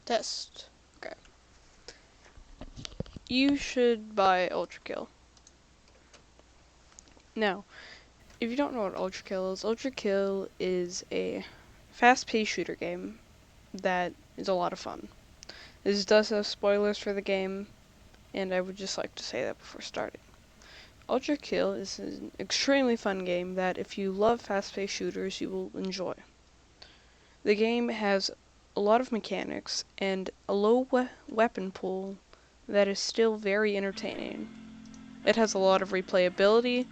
Test. Okay. You should buy Ultrakill. Now, if you don't know what Ultrakill is a fast-paced shooter game that is a lot of fun. This does have spoilers for the game, and I would just like to say that before starting. Ultrakill is an extremely fun game that if you love fast-paced shooters, you will enjoy. The game has a lot of mechanics and a low weapon pool that is still very entertaining. It has a lot of replayability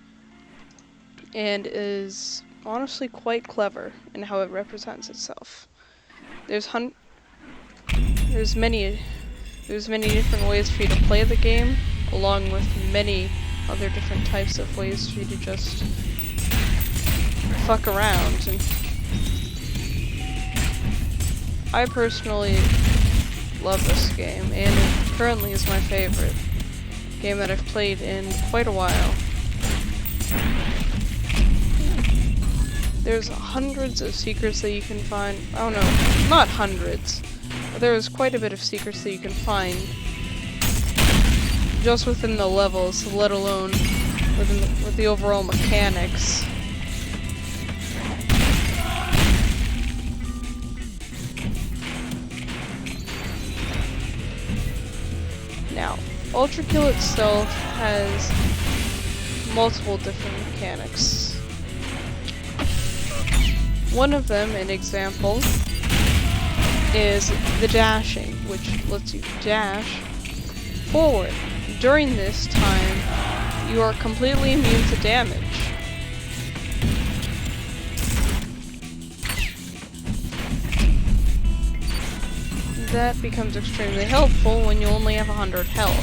and is honestly quite clever in how it represents itself. There's many different ways for you to play the game, along with many other different types of ways for you to just fuck around. And I personally love this game, and it currently is my favorite game that I've played in quite a while. There's hundreds of secrets that you can find. Oh no, not hundreds. But there's quite a bit of secrets that you can find just within the levels, let alone with the overall mechanics. Now, Ultrakill itself has multiple different mechanics. One of them, an example, is the dashing, which lets you dash forward. During this time, you are completely immune to damage. That becomes extremely helpful when you only have 100 health.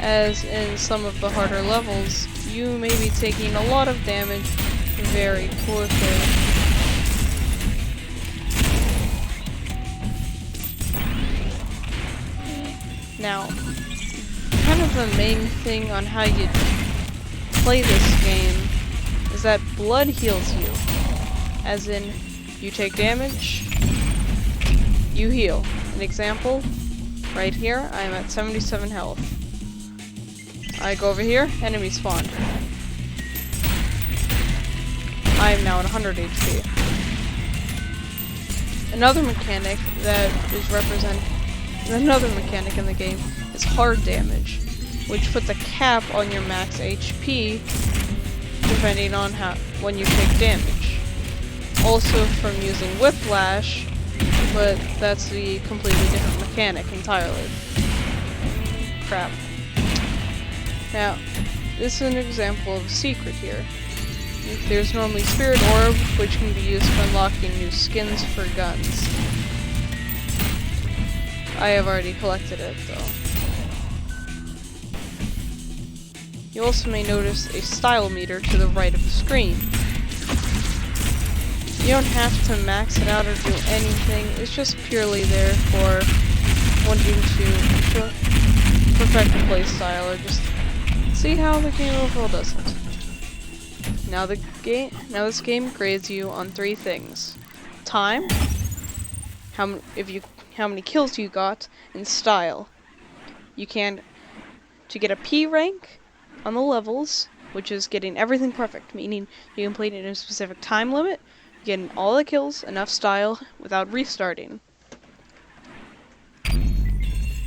As in some of the harder levels, you may be taking a lot of damage very quickly. Now, kind of the main thing on how you play this game is that blood heals you. As in, you take damage, you heal. An example, right here, I am at 77 health. I go over here, enemy spawn. I am now at 100 HP. Another mechanic in the game is hard damage, which puts a cap on your max HP depending on when you take damage. Also from using whiplash, but that's a completely different mechanic entirely. Crap. Now, this is an example of a secret here. There's normally Spirit Orb, which can be used for unlocking new skins for guns. I have already collected it, though. You also may notice a style meter to the right of the screen. You don't have to max it out or do anything, it's just purely there for wanting to perfect a playstyle or just see how the game overall does it. Now this game grades you on 3 things: time, how many kills you got, and style. You can to get a P rank on the levels, which is getting everything perfect, meaning you complete it in a specific time limit, getting all the kills, enough style without restarting.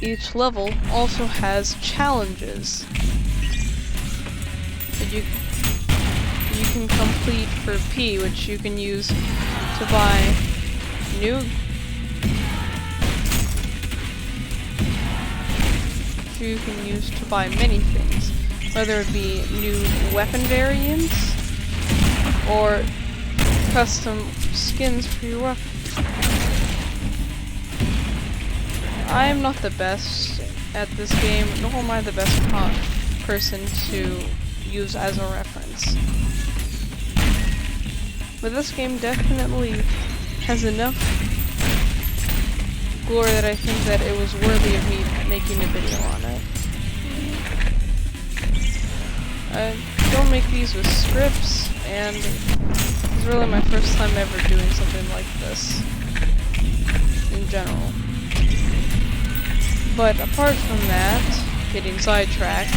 Each level also has challenges that you can complete for P, which you can use to buy many things, whether it be new weapon variants or custom skins for your weapons. I am not the best at this game, nor am I the best person to use as a reference. But this game definitely has enough glory that I think that it was worthy of me making a video on it. I don't make these with scripts. and it's really my first time ever doing something like this in general. But apart from that, getting sidetracked,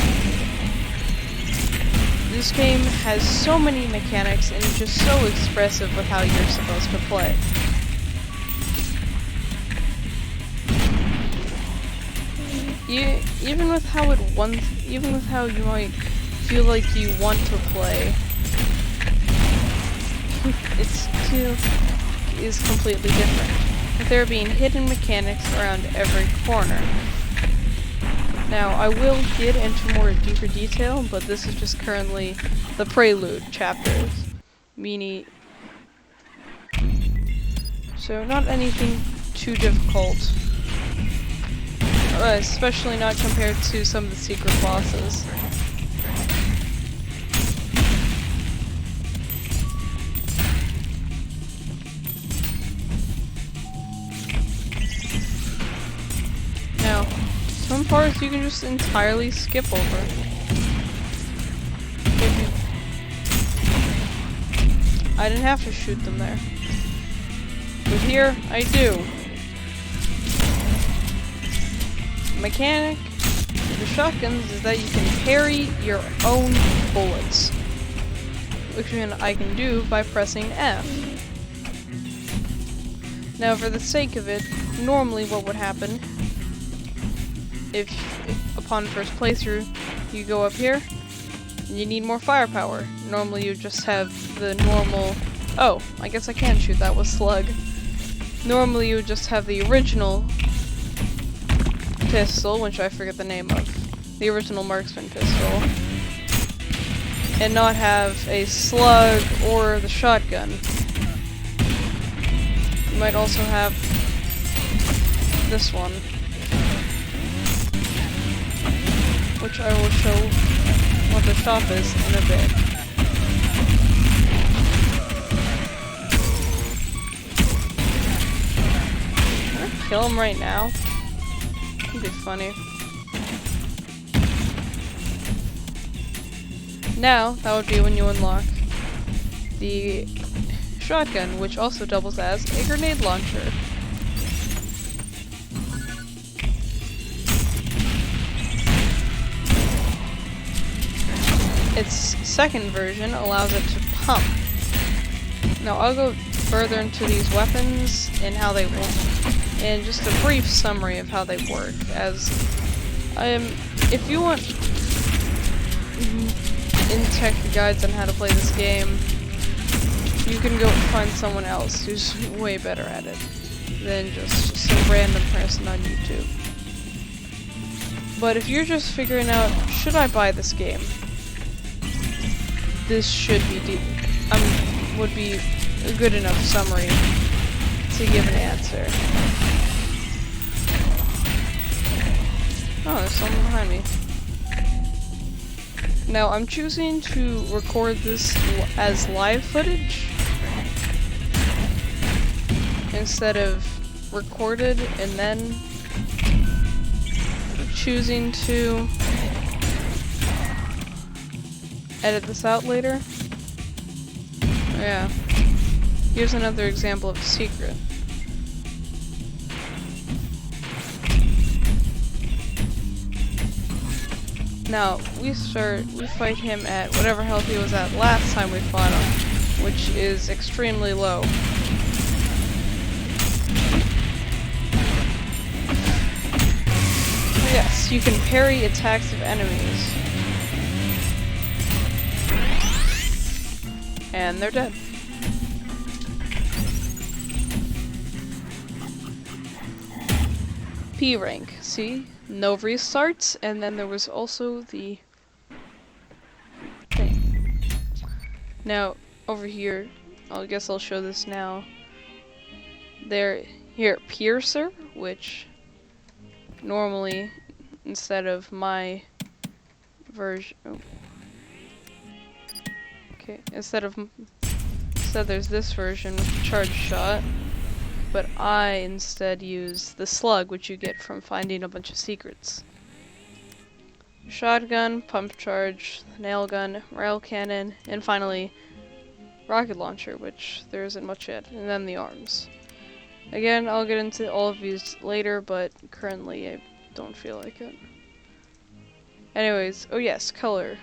this game has so many mechanics and it's just so expressive with how you're supposed to play. Even with how you might feel like you want to play, is completely different, with there being hidden mechanics around every corner. Now, I will get into more deeper detail, but this is just currently the prelude chapters, meaning, so not anything too difficult, especially not compared to some of the secret bosses. Now, some parts you can just entirely skip over. I didn't have to shoot them there. But here, I do. Mechanic of the shotguns is that you can parry your own bullets, which I can do by pressing F. Now, for the sake of it, normally what would happen if upon first playthrough you go up here and you need more firepower. Normally you just have the normal, oh, I guess I can shoot that with slug. Normally you would just have the original pistol, which I forget the name of, the original marksman pistol, and not have a slug or the shotgun. You might also have this one, which I will show what the shop is in a bit. Can I kill him right now? That'd be funny. Now, that would be when you unlock the shotgun, which also doubles as a grenade launcher. Its second version allows it to pump. Now, I'll go further into these weapons and how they work, and just a brief summary of how they work, as if you want in-tech guides on how to play this game, you can go find someone else who's way better at it than just some random person on YouTube. But if you're just figuring out, should I buy this game? This should be would be a good enough summary to give an answer. Oh, there's someone behind me. Now, I'm choosing to record this as live footage instead of recorded and then choosing to edit this out later. Yeah. Here's another example of a secret. Now, we fight him at whatever health he was at last time we fought him, which is extremely low. Yes, you can parry attacks of enemies. And they're dead. P rank, see? No restarts, and then there was also the thing. Now, over here, I guess I'll show this now. Here, Piercer, which normally, instead of my version, instead there's this version with charge shot, but I instead use the slug, which you get from finding a bunch of secrets. Shotgun, pump charge, nail gun, rail cannon, and finally rocket launcher, which there isn't much yet, and then the arms. Again, I'll get into all of these later, but currently I don't feel like it. Anyways, oh yes, color.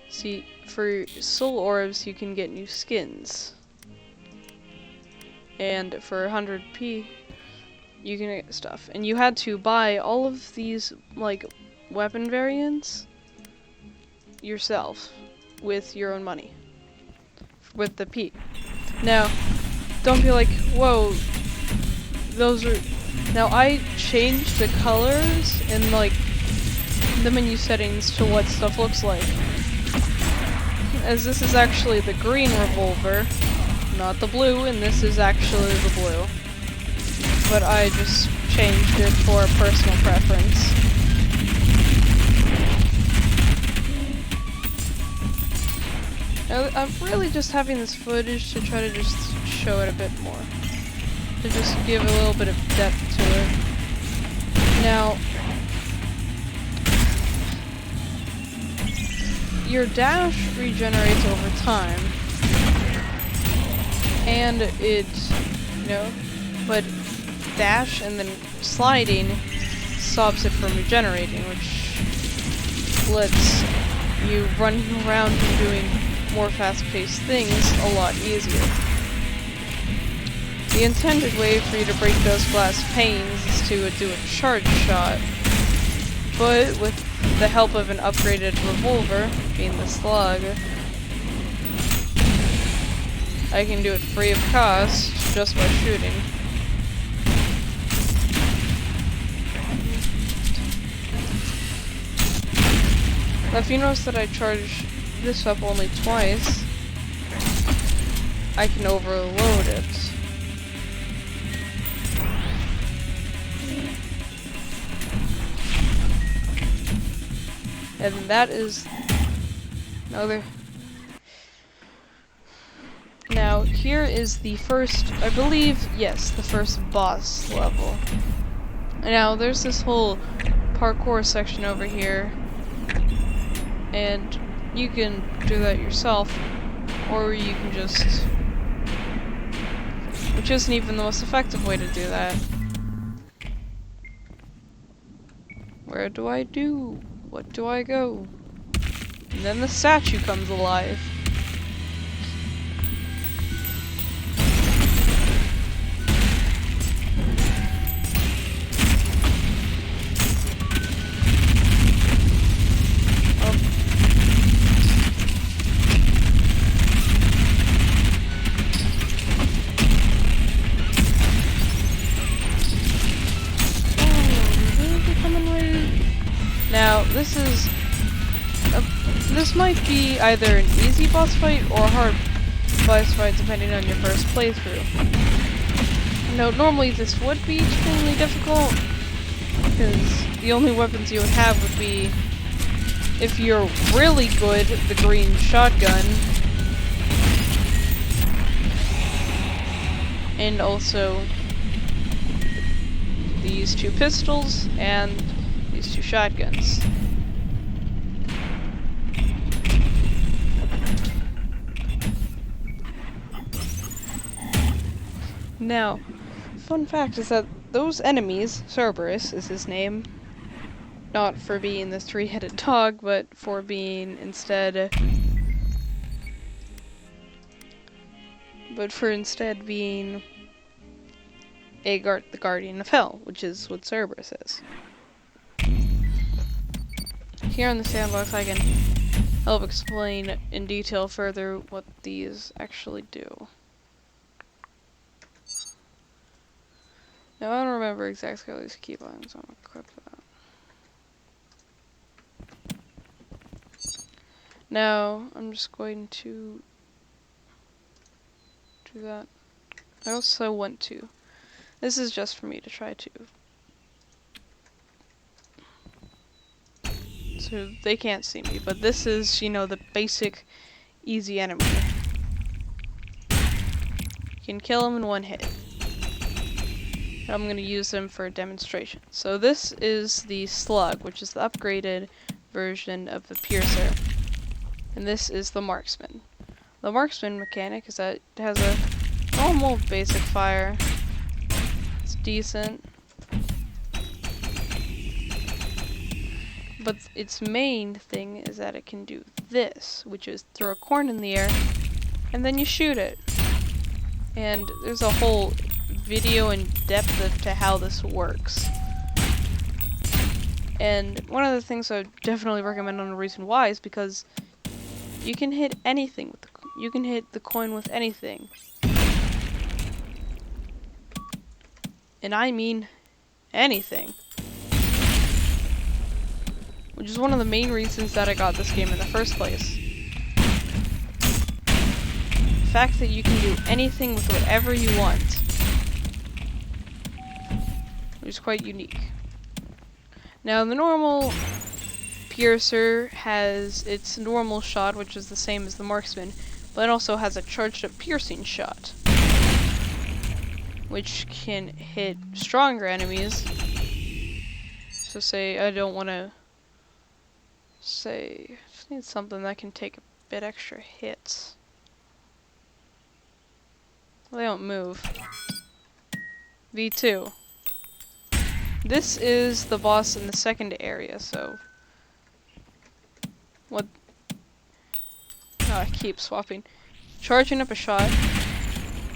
See, for soul orbs, you can get new skins. And for 100p, you can get stuff. And you had to buy all of these, like, weapon variants yourself with your own money. With the P. Now, don't be like, whoa, those are... Now, I changed the colors in, like, the menu settings to what stuff looks like. As this is actually the green revolver, not the blue, and this is actually the blue. But I just changed it for personal preference. Now, I'm really just having this footage to try to just show it a bit more. To just give a little bit of depth to it. Now, your dash regenerates over time. And it, but dash and then sliding stops it from regenerating, which lets you run around and doing more fast-paced things a lot easier. The intended way for you to break those glass panes is to do a charge shot, but with the help of an upgraded revolver, being the slug, I can do it free of cost just by shooting. Now, if you notice that I charge this up only twice, I can overload it. And that is another. Now, here is the first, I believe, yes, the first boss level. Now, there's this whole parkour section over here, and you can do that yourself, or you can just, which isn't even the most effective way to do that. Where do I do? What do I go? And then the statue comes alive. Now, this might be either an easy boss fight or a hard boss fight depending on your first playthrough. Now, normally this would be extremely difficult, because the only weapons you would have would be, if you're really good, the green shotgun, and also these two pistols, and these two shotguns. Now, fun fact is that those enemies, Cerberus is his name, not for being this three-headed dog, but for being instead being the Guardian of Hell, which is what Cerberus is. Here in the sandbox I can help explain in detail further what these actually do. Now I don't remember exactly how these keybinds, so I'm gonna equip that. Now I'm just going to do that. I also want to. This is just for me to try to. So they can't see me, but this is, the basic easy enemy. You can kill him in one hit. I'm going to use them for a demonstration. So this is the Slug, which is the upgraded version of the Piercer. And this is the Marksman. The marksman mechanic is that it has a normal basic fire. It's decent. But its main thing is that it can do this, which is throw a corn in the air, and then you shoot it. And there's a whole video in depth to how this works. And one of the things I would definitely recommend on the reason why is because you can hit anything with you can hit the coin with anything. And I mean anything. Which is one of the main reasons that I got this game in the first place. The fact that you can do anything with whatever you want. Which is quite unique. Now the normal piercer has its normal shot, which is the same as the marksman, but it also has a charged up piercing shot, which can hit stronger enemies. So say I don't want to say, just need something that can take a bit extra hits. Well, they don't move. V2. This is the boss in the second area, so what? Oh, I keep swapping. Charging up a shot,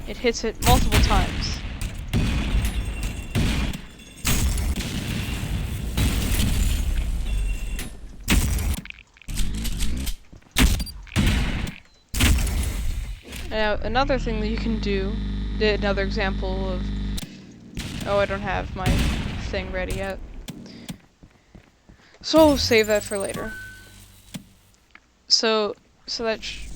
it hits it multiple times. Now, another thing that you can do, another example of, oh, I don't have my thing ready yet. So I'll save that for later. So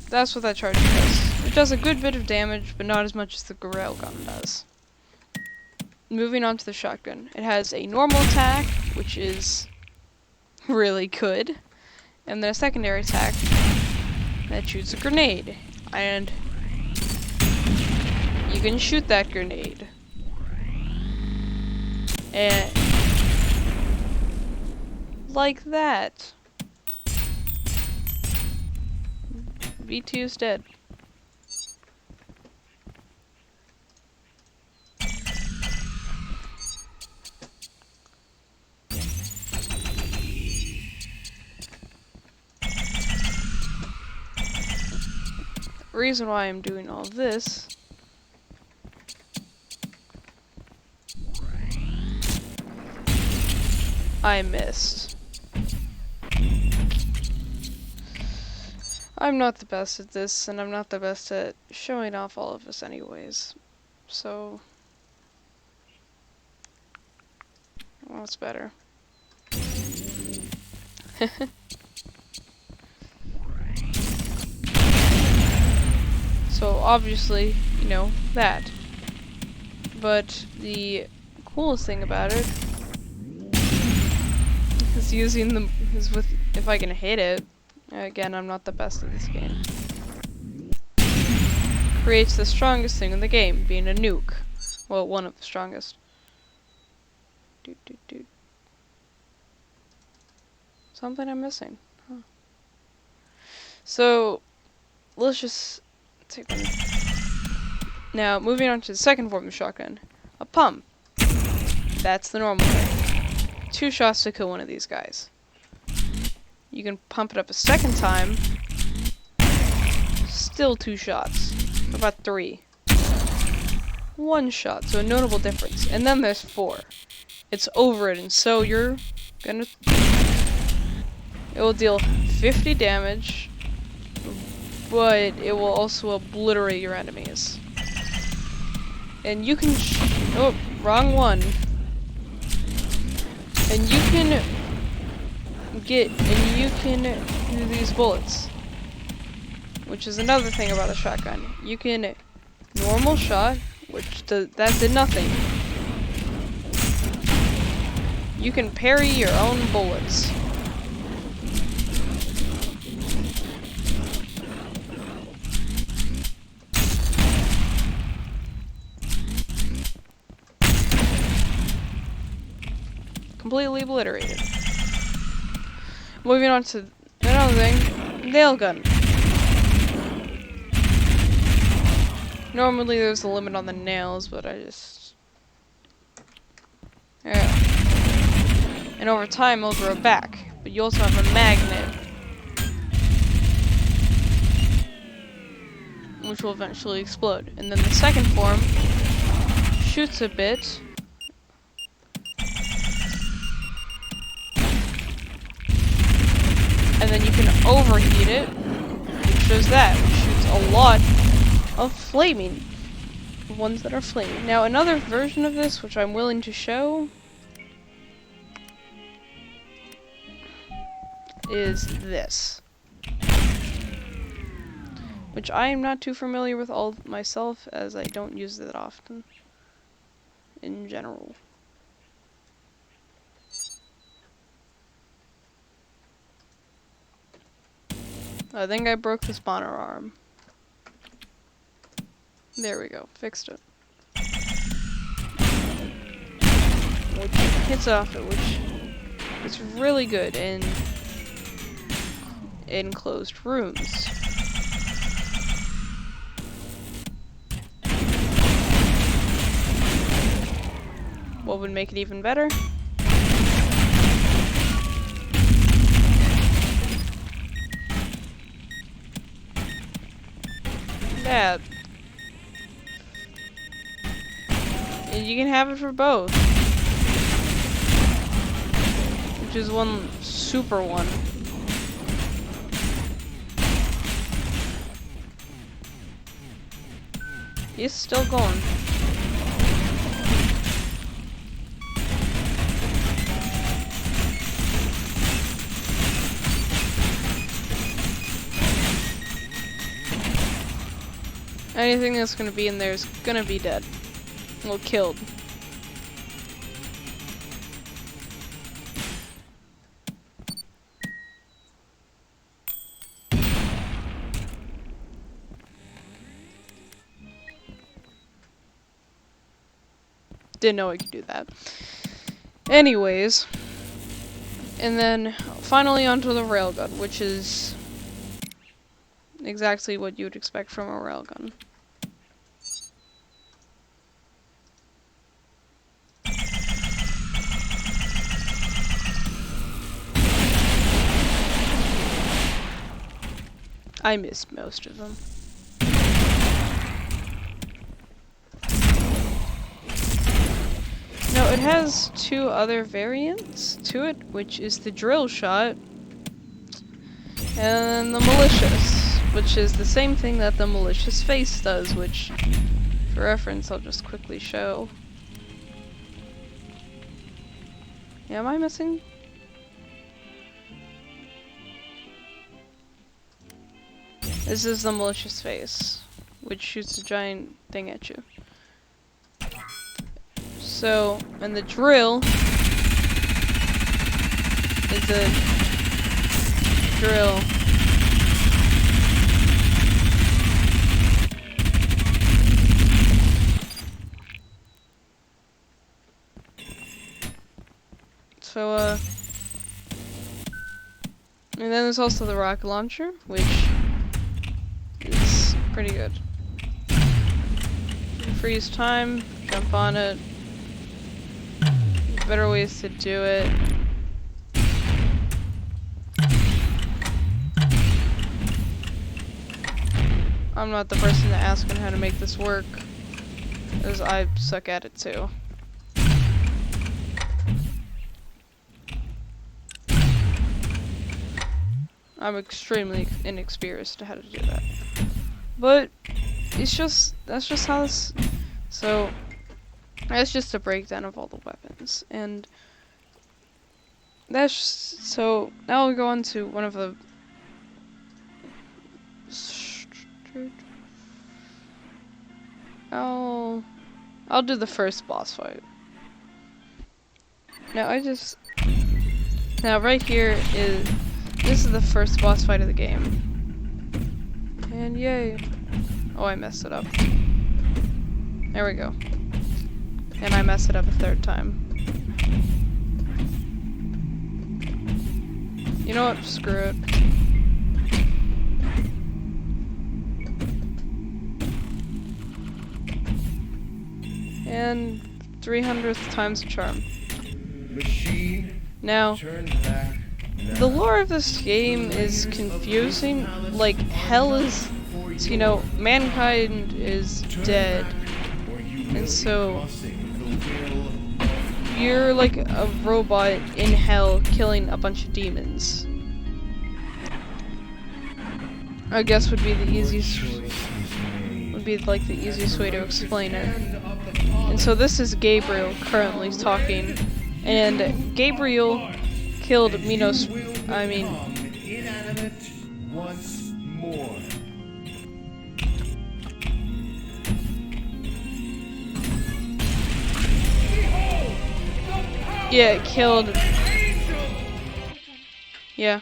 that's what that charge does. It does a good bit of damage, but not as much as the railgun does. Moving on to the shotgun. It has a normal attack, which is really good, and then a secondary attack that shoots a grenade. And you can shoot that grenade. And like that. V2 is dead. The reason why I'm doing all this I missed. I'm not the best at this, and I'm not the best at showing off all of this anyways. So, well, it's better. So, obviously, you know, that. But the coolest thing about it is if I can hit it. Again, I'm not the best at this game. Creates the strongest thing in the game, being a nuke. Well, one of the strongest. Something I'm missing. Huh. So, let's just take one. Now, moving on to the second form of shotgun. A pump. That's the normal way. 2 shots to kill one of these guys. You can pump it up a second time. Still 2 shots. What about 3? 1 shot, so a notable difference. And then there's 4. It's over it, and so you're gonna... It will deal 50 damage, but it will also obliterate your enemies. And you can... oh, wrong one. And you can... you can do these bullets, which is another thing about the shotgun. You can normal shot, which that did nothing. You can parry your own bullets. Completely obliterated. Moving on to another thing, nail gun. Normally there's a limit on the nails, but I just... Yeah. And over time it'll grow back. But you also have a magnet, which will eventually explode. And then the second form shoots a bit. And then you can overheat it, which does that, which shoots a lot of flaming. Ones that are flaming. Now another version of this, which I'm willing to show, is this. Which I am not too familiar with all myself, as I don't use it often. In general. I think I broke the spawner arm. There we go, fixed it. Which hits off it, which is really good in enclosed rooms. What would make it even better? That. And you can have it for both. Which is one super one. He's still going. Anything that's gonna be in there is gonna be dead. Well, killed. Didn't know I could do that. Anyways. And then, finally onto the railgun, which is exactly what you would expect from a railgun. I missed most of them. Now it has two other variants to it, which is the drill shot and the malicious, which is the same thing that the malicious face does, which, for reference, I'll just quickly show. Yeah, am I missing? This is the malicious face, which shoots a giant thing at you. So, and the drill is a drill. So, and then there's also the rocket launcher, which is pretty good. Freeze time, jump on it. Better ways to do it. I'm not the person to ask on how to make this work, as I suck at it too. I'm extremely inexperienced to how to do that. But it's just, that's just how this, so that's just a breakdown of all the weapons. And that's just, so now we'll go on to one of the I'll do the first boss fight. Now now right here this is the first boss fight of the game. And yay. Oh, I messed it up. There we go. And I messed it up a third time. You know what? Screw it. And 300th time's the charm. Machine, Now, turn back now. the lore of this game is confusing. Like, hell is, so, you know, mankind is dead. And so, you're like a robot in hell killing a bunch of demons. I guess would be the easiest, like the easiest way to explain it. And so this is Gabriel currently talking, and Gabriel killed Minos. Inanimate once more. Yeah, it killed. Yeah.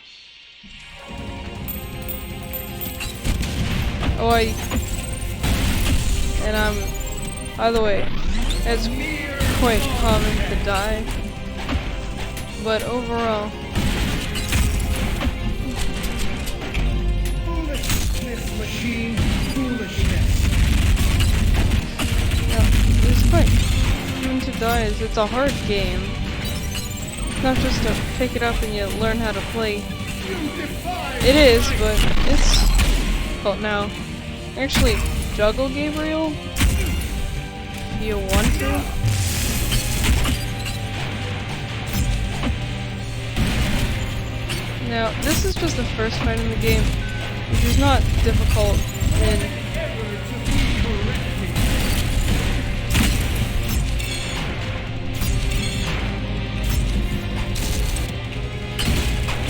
Oh, by the way, it's quite common to die, but overall, Foolishness, machine, foolishness. yeah, it's quite common to die. It's a hard game. It's not just to pick it up and you learn how to play. It is, but it's difficult now. Actually, juggle Gabriel. Do you want to? Now, this is just the first fight in the game, which is not difficult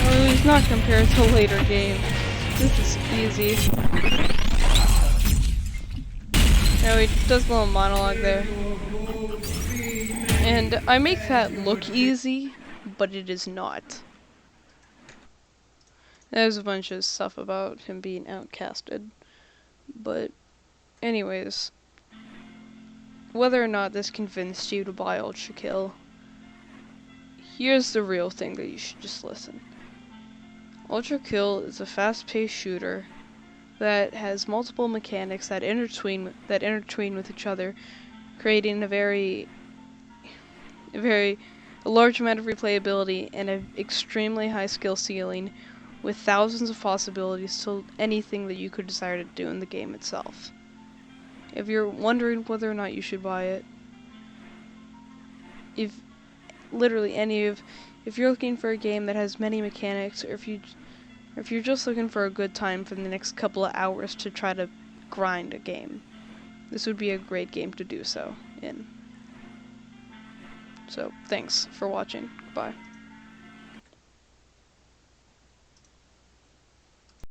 or at least not compared to later games. This is easy. Now he does a little monologue there. And I make that look easy, but it is not. There's a bunch of stuff about him being outcasted. But anyways, whether or not this convinced you to buy Ultrakill, here's the real thing that you should just listen. Ultrakill is a fast-paced shooter that has multiple mechanics that intertwine with each other, creating a large amount of replayability and an extremely high skill ceiling, with thousands of possibilities to anything that you could desire to do in the game itself. If you're wondering whether or not you should buy it, if you're looking for a game that has many mechanics, or if you're just looking for a good time for the next couple of hours to try to grind a game, this would be a great game to do so in. So, thanks for watching. Bye.